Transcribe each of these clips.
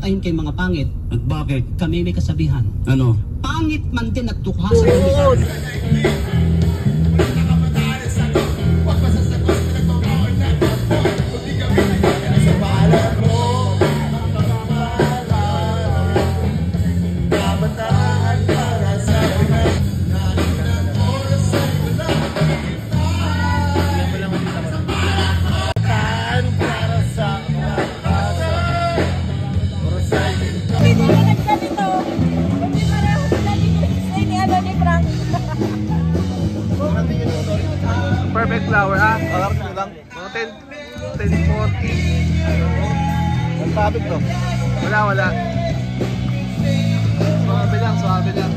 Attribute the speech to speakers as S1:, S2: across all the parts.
S1: ayon kay mga pangit.
S2: At bakit?
S1: Kami may kasabihan.
S2: Ano?
S1: Pangit man din at tukha sa kami.
S3: Perfect flower ha? Mga 10:40. Ang traffic to? Wala. Suwabe lang.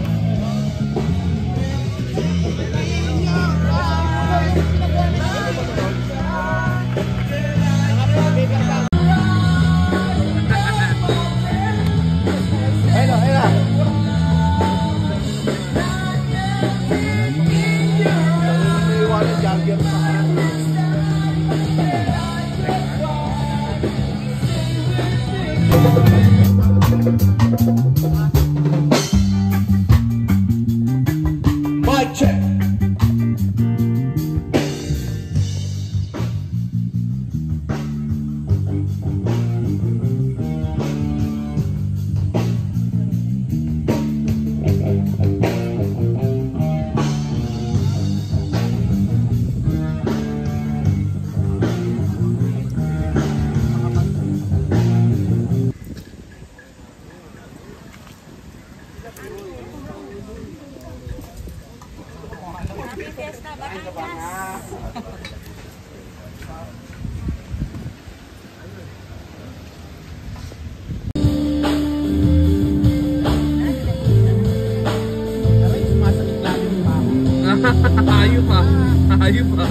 S4: Mic check.
S3: Ayun pa.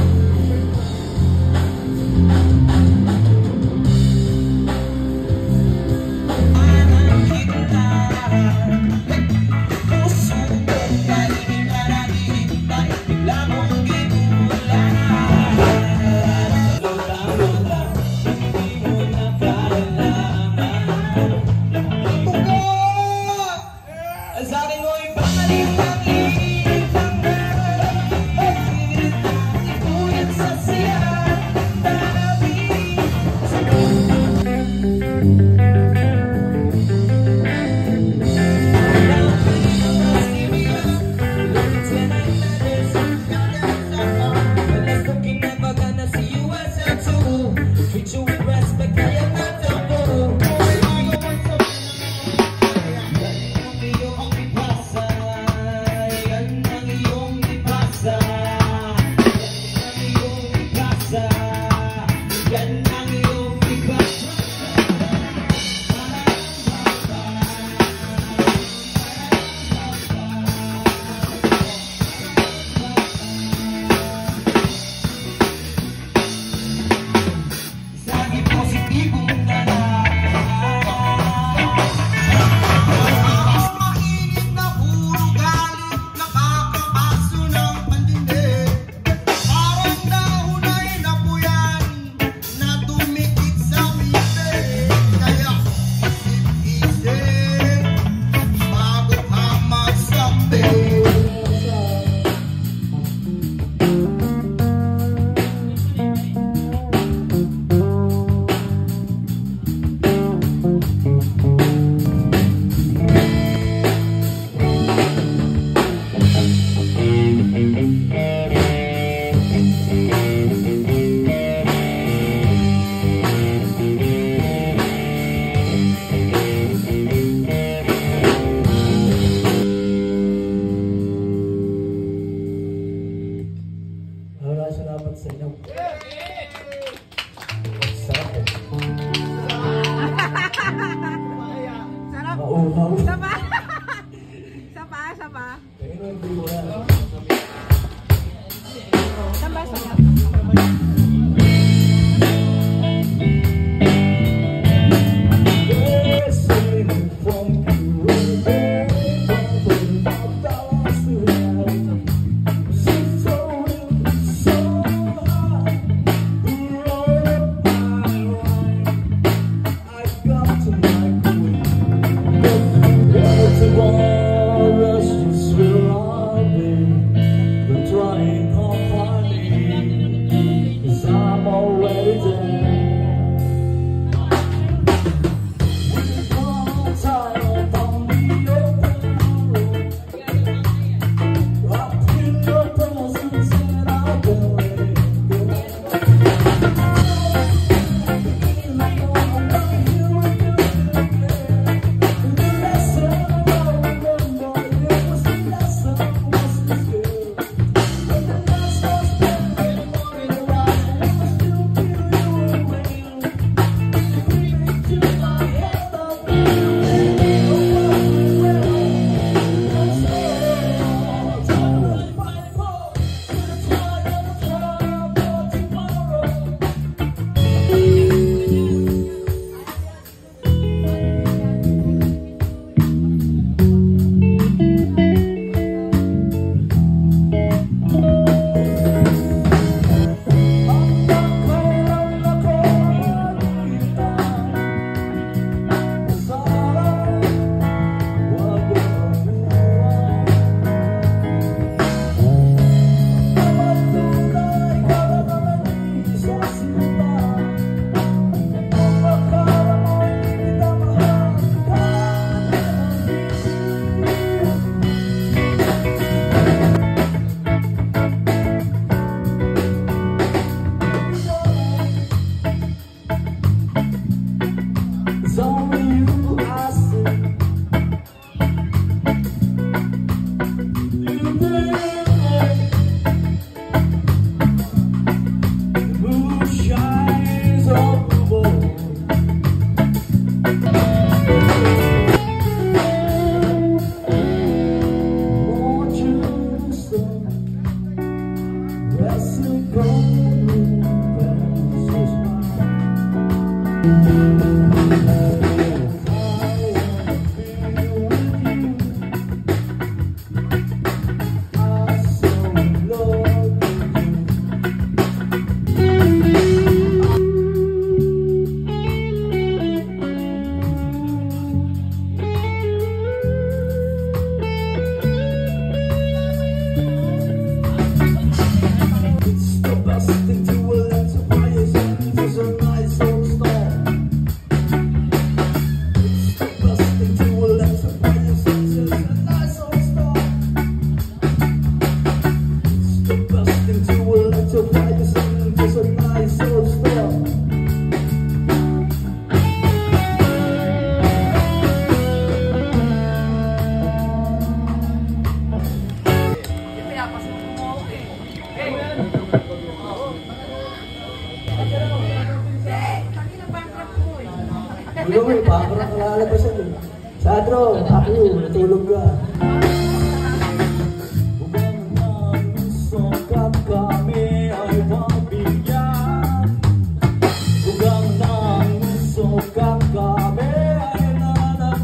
S2: Hindi mo, parang kalalabasan eh. Sadro, ako, natulog ka. Sungkat kami ay mabigyan. Bugang nang sungkat kami ay nananahan.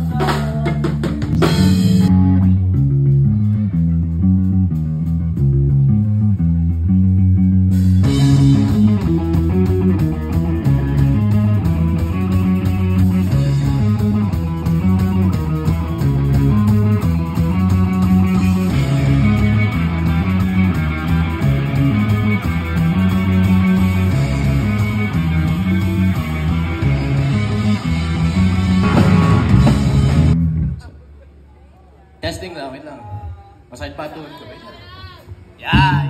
S4: Testing lang, wait lang. Masahid pa tuhod ko. Yeah!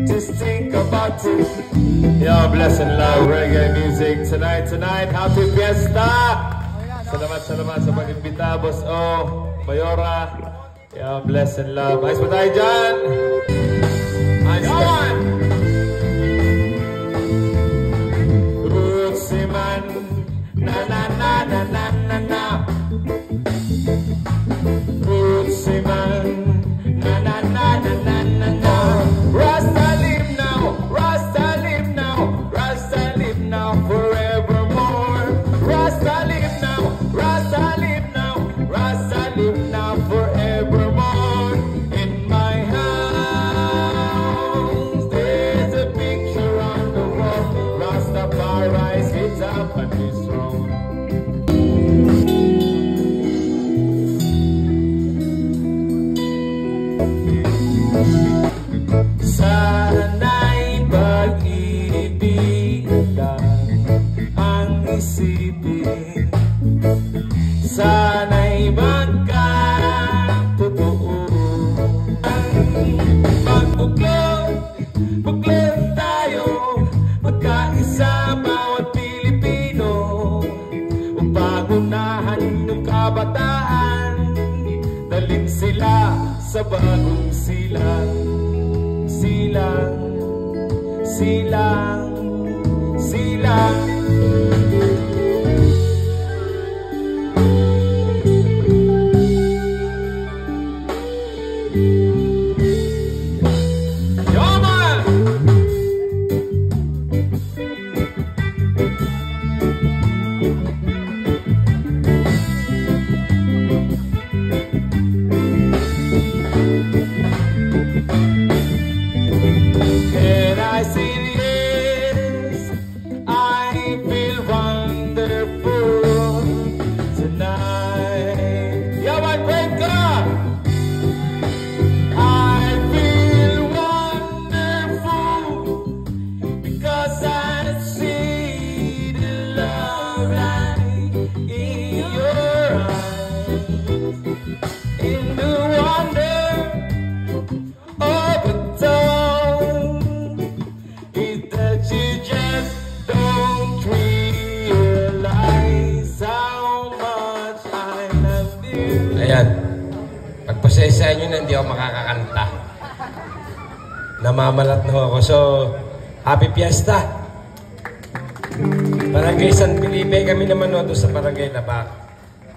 S2: Just think about it. Yo, bless and love reggae music tonight. Happy Fiesta! Salamat sa pag-imbita, Boss O, Mayora. Yo, bless and love. Ayos ba tayo dyan? Ayos ba? Rootsy man, na na na na na na na. Rootsy man, na na na na na na na. Rasta live now, Rasta live now, Rasta live now forevermore. Rasta live now, Rasta sana'y magkatotoo. Buklod tayo, magkaisa bawat Pilipino, upagunahan ng kabataan, dalhin sila sa bagong silang. Silang, silang, silang.
S5: Pagpasensya nyo na hindi ako makakakanta. Namamalat na ako. So, happy fiesta! Barangay San Felipe, kami naman doon sa Barangay Labak.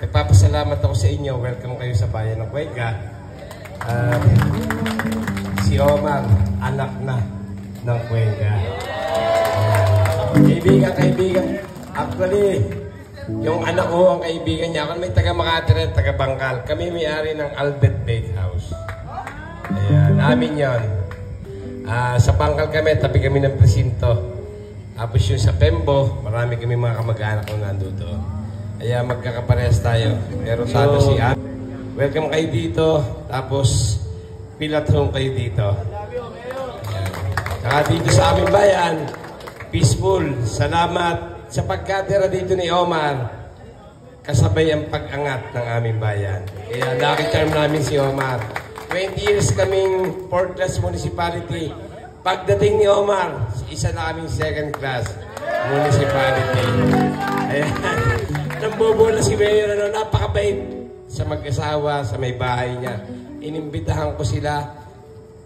S5: Nagpapasalamat ako sa inyo. Welcome kayo sa bayan ng Cuenca. Si Omar, anak na ng Cuenca. Kaibigan. Actually, yung anak ko, ang kaibigan niya, ako may taga Makati rin, taga Bangkal. Kami may-ari ng Albert Bakehouse. Ayan, amin yun. Sa Bangkal kami, tabi kami ng presinto. Tapos yung sa Pembo, marami kami mga kamag-anak ko nandito. Kaya magkakaparehas tayo. Pero sana si Ab. Welcome kayo dito. Tapos, feel at home kayo dito. Ayan. Saka dito sa aming bayan, peaceful. Salamat. Sa pagkatira dito ni Omar, kasabay ang pag-angat ng aming bayan. Kaya lucky charm namin si Omar. 20 years kaming 4th class municipality. Pagdating ni Omar, isa na kaming 2nd class municipality. Ayan. Nambobola si Mayor, napakabait sa mag-asawa, sa may bahay niya. Inimbitahan ko sila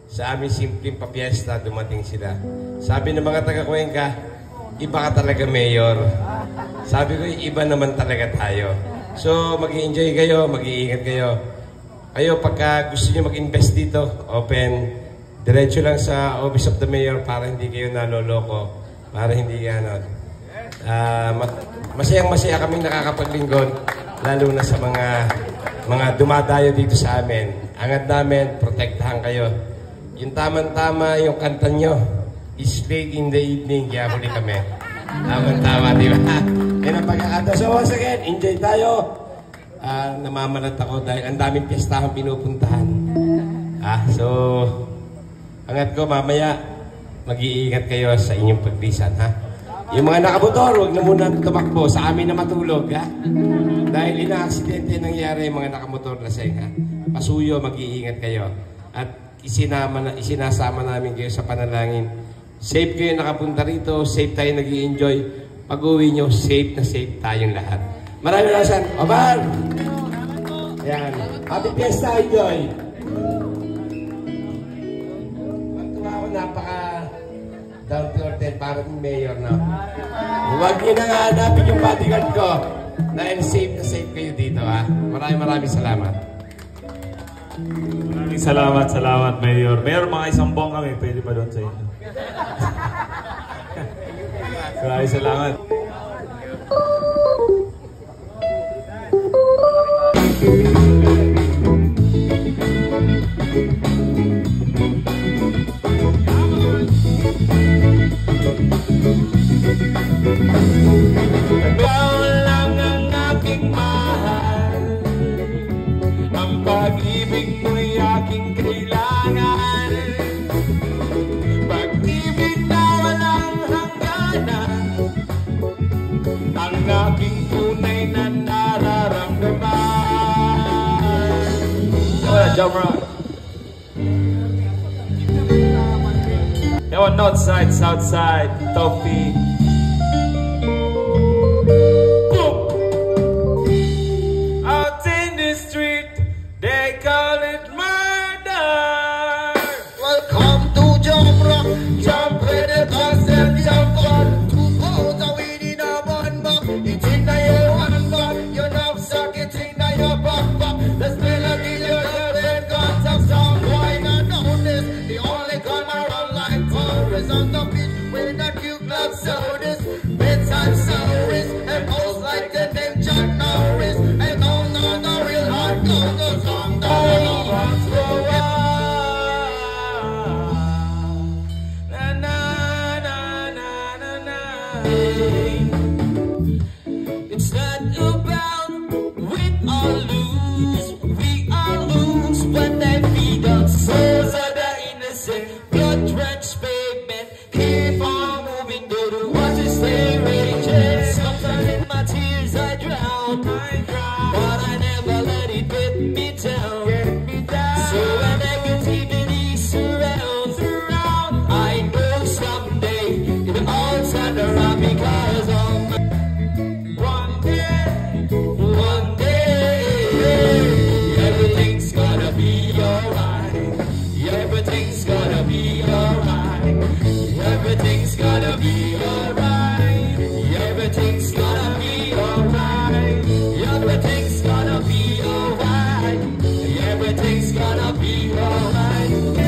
S5: sa aming simpleng papiesta, dumating sila. Sabi ng mga taga-Cuenca, iba ka talaga, Mayor. Sabi ko, iba naman talaga tayo. So, mag-i-enjoy kayo, mag-iingat kayo. Kayo, pagka gusto nyo mag-invest dito, open, diretso lang sa Office of the Mayor para hindi kayo naloloko, para hindi ano. Masayang-masaya kaming nakakapaglingkod, lalo na sa mga dumadayo dito sa amin. Angat namin, protektahan kayo. Yung tama-tama, yung kanta nyo, is late in the evening, kaya huli kami. Tama-tama, di ba? Yan ang pagkakata. So once again, enjoy tayo. Namamalat ako dahil ang daming piyestahan pinupuntahan. So, angat ko, mamaya, mag-iingat kayo sa inyong paglisan, ha? Yung mga nakamotor, huwag na muna tumakbo. Sa amin na matulog, ha? Dahil ina-aksidente nangyari yung mga nakamotor lasing, ha? Pasuyo, mag-iingat kayo. At isinasama namin kayo sa panalangin. Safe kayo nakapunta rito, safe tayo nag-i-enjoy. Pag-uwi nyo, safe na safe tayong lahat. Maraming rasan. Omar! Ayan. Happy Fiesta, enjoy! Magtuwa ako, napaka down to earth para ng Mayor, no? Huwag nyo na nga hanapin yung bodyguard ko dahil safe na safe kayo dito, ha? Maraming salamat.
S2: Maraming salamat, Mayor. Mayor, mga isang buong kami. Pwede pa doon sa inyo. Maraming salamat. Ikaw lang ang aking mahal, ang pag-ibig mo'y aking kailangan, pag-ibig na walang hangganan, ang aking tunay na nararamdaman. Jamrock. Now on north side, south side, Toffee. Boom! Out in the street, they call it murder.
S6: Welcome to Jamrock. Jump with the concept, jump on. 2,000 weed in a bun buck. It's in your one buck. Your knapsack, it's in your backpack. Let's play like your girlfriend got some sound. Why not notice? The only gun around like tourists on the beach with a cute club sodas. Bedtime stories and posts like the name Chuck Norris. And all the real hardcore goes on the
S7: It's not about win or lose. We all lose when they feed on souls of the innocent. Blood-drenched pavement. Keep on moving, though the waters stay raging. Sometimes in my tears I drown, but I never let it get me down. So when negativity surrounds, I know someday it'll all turn around because of one day, everything's gonna be alright. Everything's gonna be alright. Everything's gonna be alright. Everything's gonna be alright. Everything's gonna be alright. Everything's gonna be alright.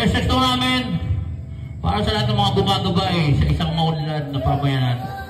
S8: Cheers namin para sa lahat ng mga gumagabay sa isang maunlad na pamayanan.